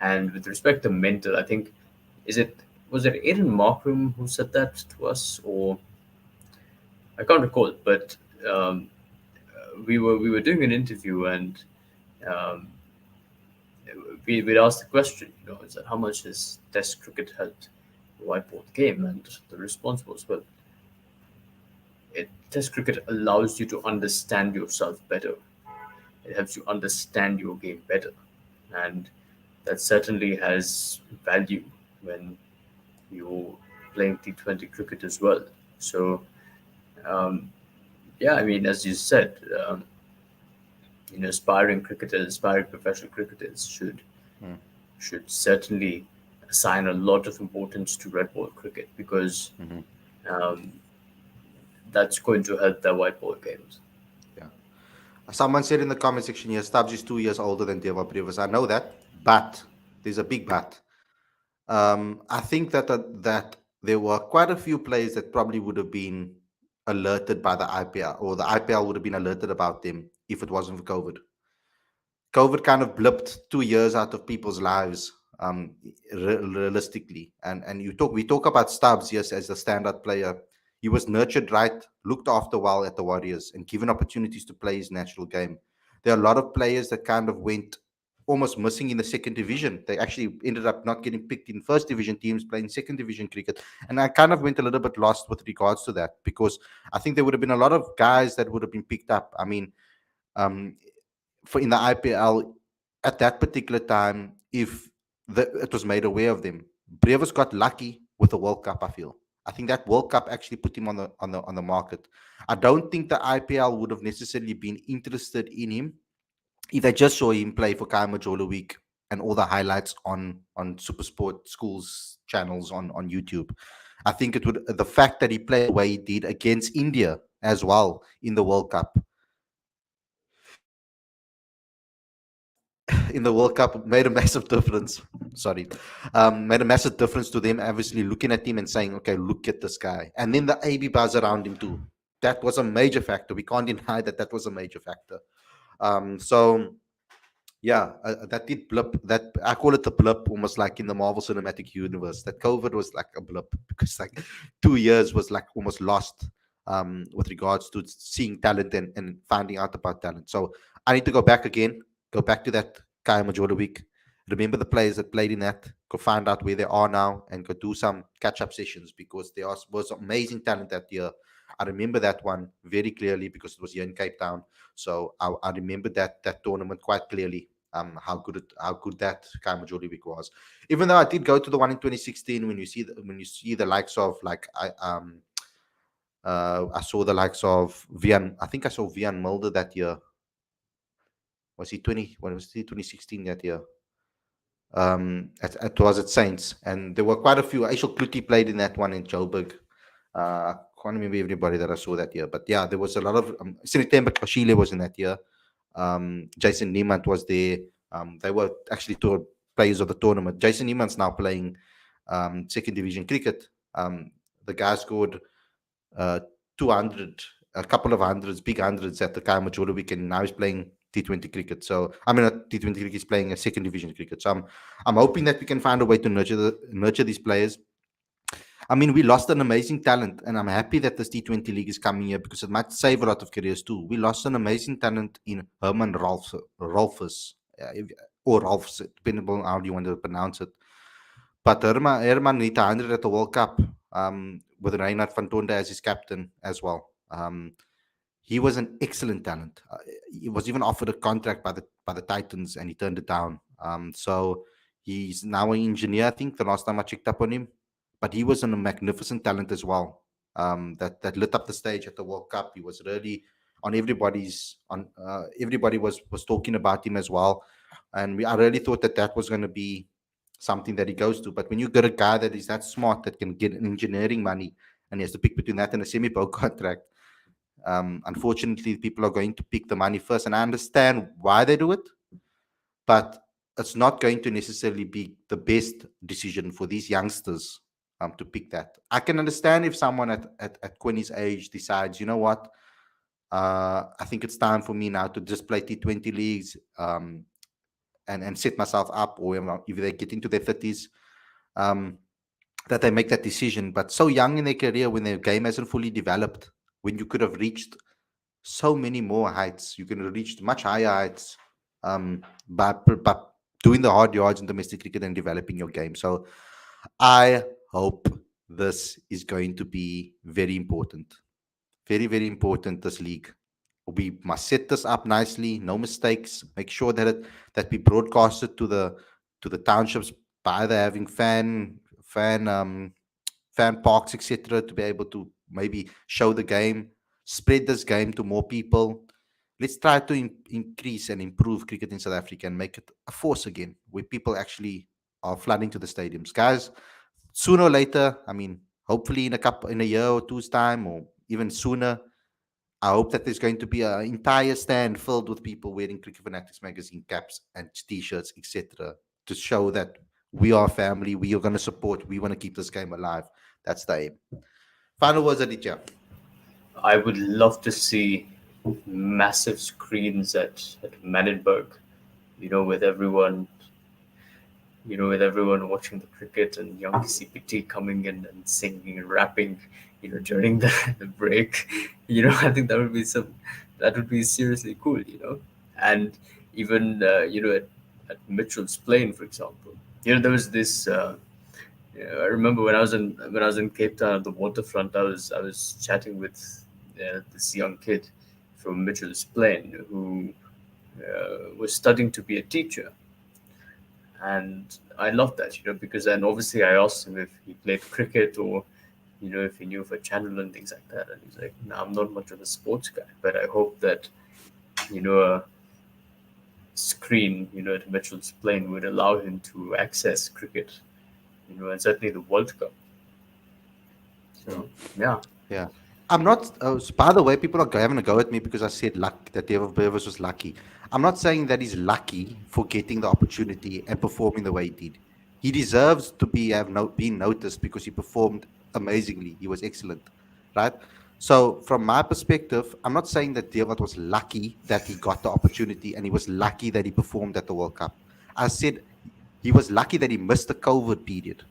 And with respect to mental, I think is it was it Aiden Markram who said that to us, or I can't recall, but um, we were doing an interview, and um, we'd asked the question, is that how much has Test cricket helped the whiteboard game, and the response was, well, Test cricket allows you to understand yourself better. It helps you understand your game better, and that certainly has value when you're playing T20 cricket as well. So, um, yeah, I mean, as you said, aspiring cricketers, aspiring professional cricketers Hmm. should certainly assign a lot of importance to red ball cricket, because Mhm. um, that's going to help their white ball games. Yeah. Someone said in the comment section here, Stubbs is 2 years older than Deva Previous. I know that, but there's a big but. I think that there were quite a few players that probably would have been alerted by the IPL, or the IPL would have been alerted about them if it wasn't for COVID. COVID kind of blipped 2 years out of people's lives, realistically. And we talk about Stubbs, yes, as a standout player. He was nurtured right, looked after well at the Warriors, and given opportunities to play his natural game. There are a lot of players that kind of went almost missing in the second division. They actually ended up not getting picked in first division teams, playing second division cricket. And I kind of went a little bit lost with regards to that, because I think there would have been a lot of guys that would have been picked up. I mean, um, for in the IPL at that particular time, if it was made aware of them. Brevis got lucky with the World Cup. I think that World Cup actually put him on the market. I don't think the IPL would have necessarily been interested in him if they just saw him play for Kaimajolo Week and all the highlights on SuperSport schools channels on YouTube. I think it would, the fact that he played the way he did against India as well in the World Cup, made a massive difference. Sorry, made a massive difference to them. Obviously, looking at him and saying, "Okay, look at this guy," and then the AB buzz around him too. That was a major factor. We can't deny that was a major factor. So yeah, that did blip. That I call it a blip, almost like in the Marvel Cinematic Universe. That COVID was like a blip because like 2 years was like almost lost with regards to seeing talent and finding out about talent. So I need to go back again, go back to that Kaya Majorda week. Remember the players that played in that. Go find out where they are now and go do some catch-up sessions because was amazing talent that year. I remember that one very clearly because it was here in Cape Town. So I remember that tournament quite clearly. How good that Kai Majority Week was. Even though I did go to the one in 2016, when you see the likes of like I saw the likes of Vian. I think I saw Vian Mulder that year. Was he 20? When was he 2016 that year? It was at Saints, and there were quite a few. Aishel Kluti played in that one in Joburg. I can't remember everybody that I saw that year, but yeah, there was a lot of. Sinitemba Kashile was in that year. Jason Niemand was there. They were actually players of the tournament. Jason Niemand's now playing second division cricket. The guy scored uh, 200, a couple of hundreds, big hundreds at the Kaimajula week, and now he's playing T20 cricket. So I mean, not T20 cricket, he's playing a second division cricket. So I'm hoping that we can find a way to nurture these players. I mean, we lost an amazing talent, and I'm happy that this T20 league is coming here because it might save a lot of careers too. We lost an amazing talent in Herman Rolfes, or Rolfs, depending on how you want to pronounce it. But Herman hit 100 at the World Cup with Reinhard van Tonde as his captain as well. He was an excellent talent. He was even offered a contract by the Titans, and he turned it down. So he's now an engineer. I think the last time I checked up on him, but he was a magnificent talent as well. That lit up the stage at the World Cup. He was really on everybody's on. Everybody was talking about him as well, and I really thought that was going to be something that he goes to. But when you get a guy that is that smart that can get engineering money, and he has to pick between that and a semi-pro contract, unfortunately, people are going to pick the money first, and I understand why they do it, but it's not going to necessarily be the best decision for these youngsters to pick that. I can understand if someone at Quinny's age decides, you know what, I think it's time for me now to just play T20 leagues and set myself up, or if they get into their 30s, that they make that decision. But so young in their career, when their game hasn't fully developed, when you could have reached so many more heights, you can have reached much higher heights by doing the hard yards in domestic cricket and developing your game. So I hope this is going to be very important. Very, very important, this league. We must set this up nicely, no mistakes. Make sure that we broadcast it to the townships by either having fan parks, etc., to be able to maybe show the game, spread this game to more people. Let's try to increase and improve cricket in South Africa and make it a force again, where people actually are flooding to the stadiums, guys. Sooner or later, I mean, hopefully in a year or two's time, or even sooner, I hope that there's going to be an entire stand filled with people wearing Cricket Fanatics magazine caps and t-shirts, etc., to show that we are family, we are going to support, we want to keep this game alive. That's the aim. Final words, Aditya. I would love to see massive screens at Manenberg, with everyone, with everyone watching the cricket and young CPT coming in and singing and rapping, during the break. I think that would be seriously cool, and even, at Mitchell's Plain, for example, there was this. I remember when I was in Cape Town at the waterfront, I was chatting with this young kid from Mitchell's Plain who was studying to be a teacher, and I loved that, because then obviously I asked him if he played cricket or if he knew of a channel and things like that, and he's like, "No, I'm not much of a sports guy, but I hope that a screen at Mitchell's Plain would allow him to access cricket, and certainly the World Cup." So yeah. Yeah. I'm not, by the way, people are having a go at me because I said that David Bevis was lucky. I'm not saying that he's lucky for getting the opportunity and performing the way he did. He deserves to been noticed because he performed amazingly. He was excellent, right? So from my perspective, I'm not saying that David was lucky that he got the opportunity and he was lucky that he performed at the World Cup. I said he was lucky that he missed the COVID period,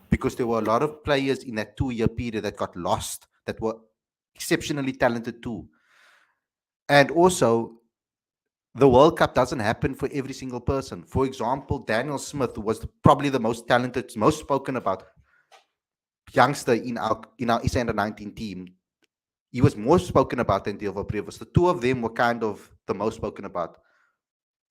because there were a lot of players in that 2-year period that got lost that were exceptionally talented too. And also, the World Cup doesn't happen for every single person. For example, Daniel Smith, who was probably the most talented, most spoken about youngster in our SA Under 19 team, he was more spoken about than Dilva Previs. The two of them were kind of the most spoken about.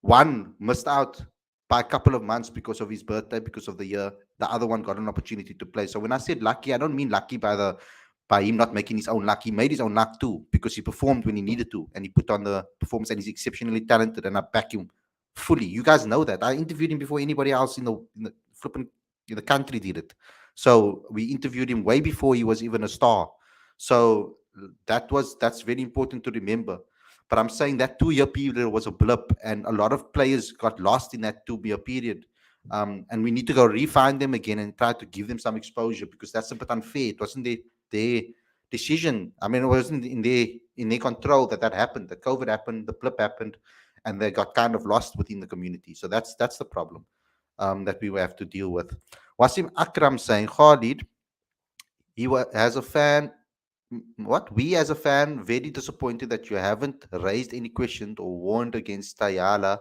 One missed out by a couple of months because of his birthday, because of the year. The other one got an opportunity to play. So when I said lucky, I don't mean lucky by him not making his own luck. He made his own luck too, because he performed when he needed to, and he put on the performance, and he's exceptionally talented, and I back him fully. You guys know that. I interviewed him before anybody else in the country did it. So we interviewed him way before he was even a star. So that's very important to remember. But I'm saying that 2-year period was a blip, and a lot of players got lost in that 2-year period. And we need to go refine them again and try to give them some exposure, because that's a bit unfair. It wasn't their decision. I mean, it wasn't in their control that happened. That COVID happened, the blip happened, and they got kind of lost within the community. So that's the problem that we will have to deal with. Wasim Akram saying, Khalid, as a fan, what we as a fan, very disappointed that you haven't raised any questions or warned against Tayala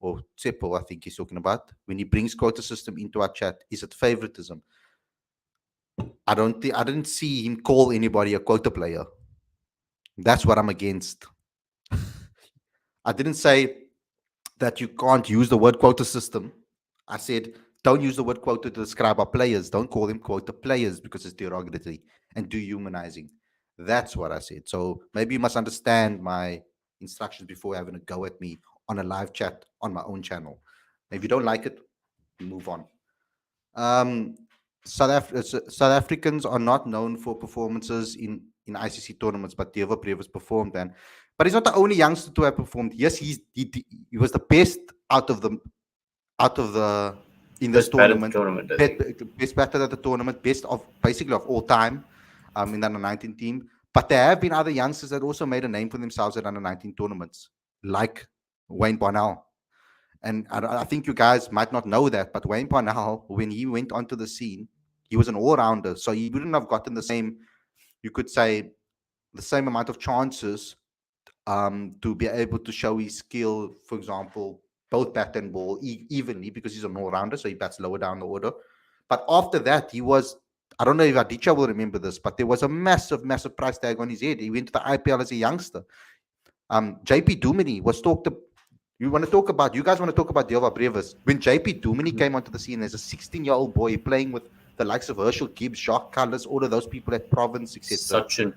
or Tsepo, I think he's talking about, when he brings quota system into our chat. Is it favoritism? I didn't see him call anybody a quota player. That's what I'm against. I didn't say that you can't use the word quota system. I said don't use the word quota to describe our players. Don't call them quota players because it's derogatory and dehumanizing. That's what I said. So maybe you must understand my instructions before having a go at me on a live chat on my own channel. If you don't like it, move on. Um, South Africans are not known for performances in ICC tournaments, but Deva Previs performed, and but he's not the only youngster to have performed. Yes, he was the best out of the in this Best battle of the tournament, tournament, I think. best batter at the tournament, best of basically of all time, in the under 19 team. But there have been other youngsters that also made a name for themselves at under 19 tournaments, like Wayne Parnell. And I think you guys might not know that, but Wayne Parnell, when he went onto the scene, he was an all-rounder, so he wouldn't have gotten the same, you could say, the same amount of chances to be able to show his skill, for example, both bat and ball evenly because he's an all-rounder, so he bats lower down the order. But after that, he was, I don't know if Aditya will remember this, but there was a massive, massive price tag on his head. He went to the IPL as a youngster. JP Duminy was talked about. You guys want to talk about Delva Brevis. When JP Duminy came onto the scene as a 16-year-old boy playing with the likes of Herschel Gibbs, Jacques Callis, all of those people at Province, etc. Sachin.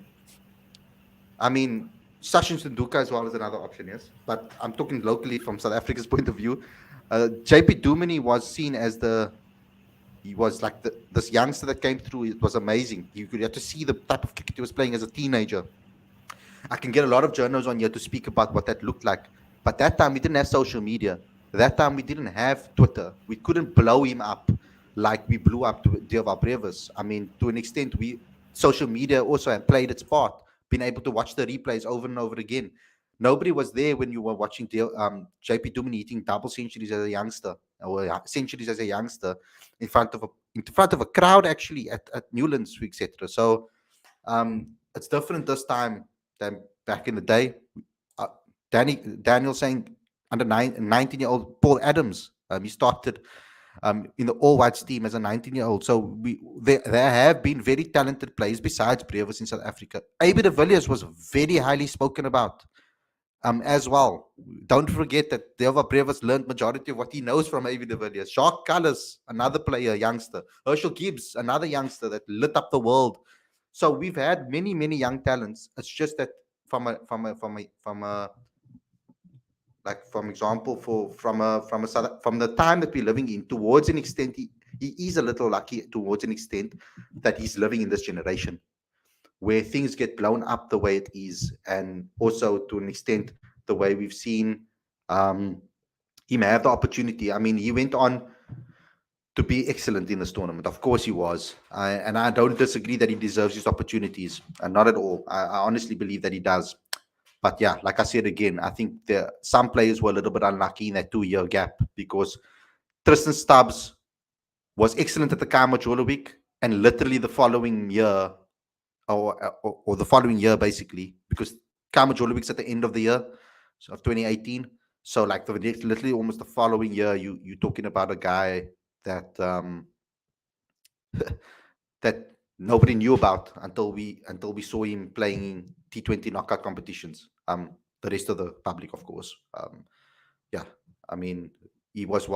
I mean, Sachin Sunduka as well is another option, yes. But I'm talking locally from South Africa's point of view. JP Duminy was seen as he was like this youngster that came through. It was amazing. You could have to see the type of cricket he was playing as a teenager. I can get a lot of journals on here to speak about what that looked like. But that time we didn't have social media. That time we didn't have Twitter. We couldn't blow him up like we blew up Delva Brevis. I mean, to an extent, social media also had played its part, being able to watch the replays over and over again. Nobody was there when you were watching JP Duminy hitting double centuries as a youngster, or centuries as a youngster, in front of a crowd actually at Newlands, etc. So it's different this time than back in the day. Daniel saying under 19-year-old Paul Adams. He started in the All Whites team as a 19-year-old. So there have been very talented players besides Brevis in South Africa. AB de Villiers was very highly spoken about as well. Don't forget that Delva Brevis learned majority of what he knows from AB de Villiers. Jacques Callis, another player, youngster. Herschel Gibbs, another youngster that lit up the world. So we've had many, many young talents. It's just that from example, from the time that we're living in, towards an extent, he is a little lucky towards an extent that he's living in this generation where things get blown up the way it is, and also to an extent the way we've seen him have the opportunity. I mean, he went on to be excellent in this tournament. Of course he was. And I don't disagree that he deserves his opportunities. And not at all. I honestly believe that he does. But yeah, like I said again, I think some players were a little bit unlucky in that 2-year gap because Tristan Stubbs was excellent at the Kama week, and literally the following year, or the following year basically, because Kama week's at the end of the year, so of 2018. So like literally almost the following year, you're talking about a guy that that nobody knew about until we saw him playing in T20 knockout competitions. The rest of the public, of course. Yeah, I mean, he was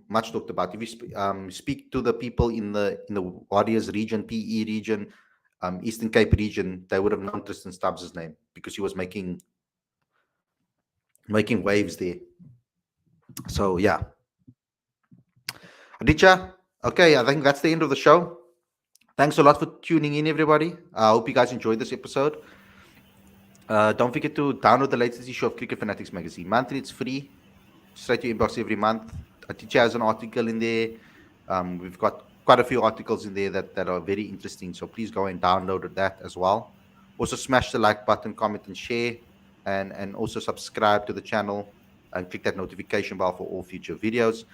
much talked about. If you speak to the people in the Warriors region, PE region, Eastern Cape region, they would have known Tristan Stubbs' name because he was making waves there. So yeah, Aditya. Okay, I think that's the end of the show. Thanks a lot for tuning in, everybody. I hope you guys enjoyed this episode. Don't forget to download the latest issue of Cricket Fanatics magazine. Monthly, it's free. Straight to your inbox every month. Aditya has an article in there. We've got quite a few articles in there that are very interesting. So please go and download that as well. Also, smash the like button, comment, and share. And also subscribe to the channel and click that notification bell for all future videos.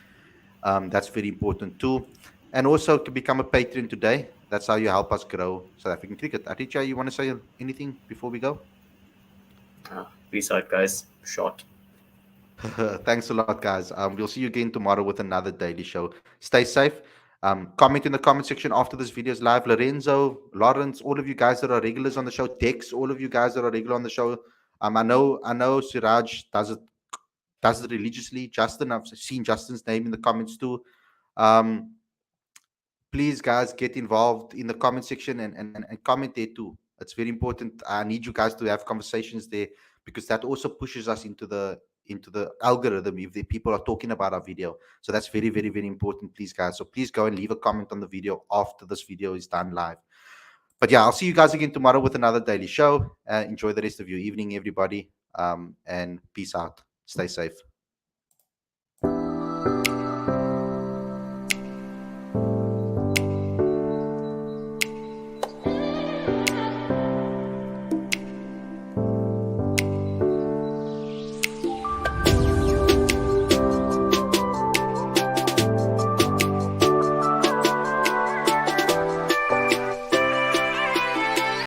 That's very important too. And also to become a patron today. That's how you help us grow South African cricket. Aditya, you want to say anything before we go? Peace out, guys. Short. Thanks a lot, guys. We'll see you again tomorrow with another daily show. Stay safe. Comment in the comment section after this video is live. Lorenzo, Lawrence, all of you guys that are regulars on the show. Dex, all of you guys that are regular on the show. I know Siraj does it religiously. Justin, I've seen Justin's name in the comments too. Um, please, guys, get involved in the comment section and comment there too. It's very important. I need you guys to have conversations there because that also pushes us into the algorithm if the people are talking about our video. So that's very, very, very important, please, guys. So please go and leave a comment on the video after this video is done live. But yeah, I'll see you guys again tomorrow with another daily show. Enjoy the rest of your evening, everybody. And peace out. Stay safe.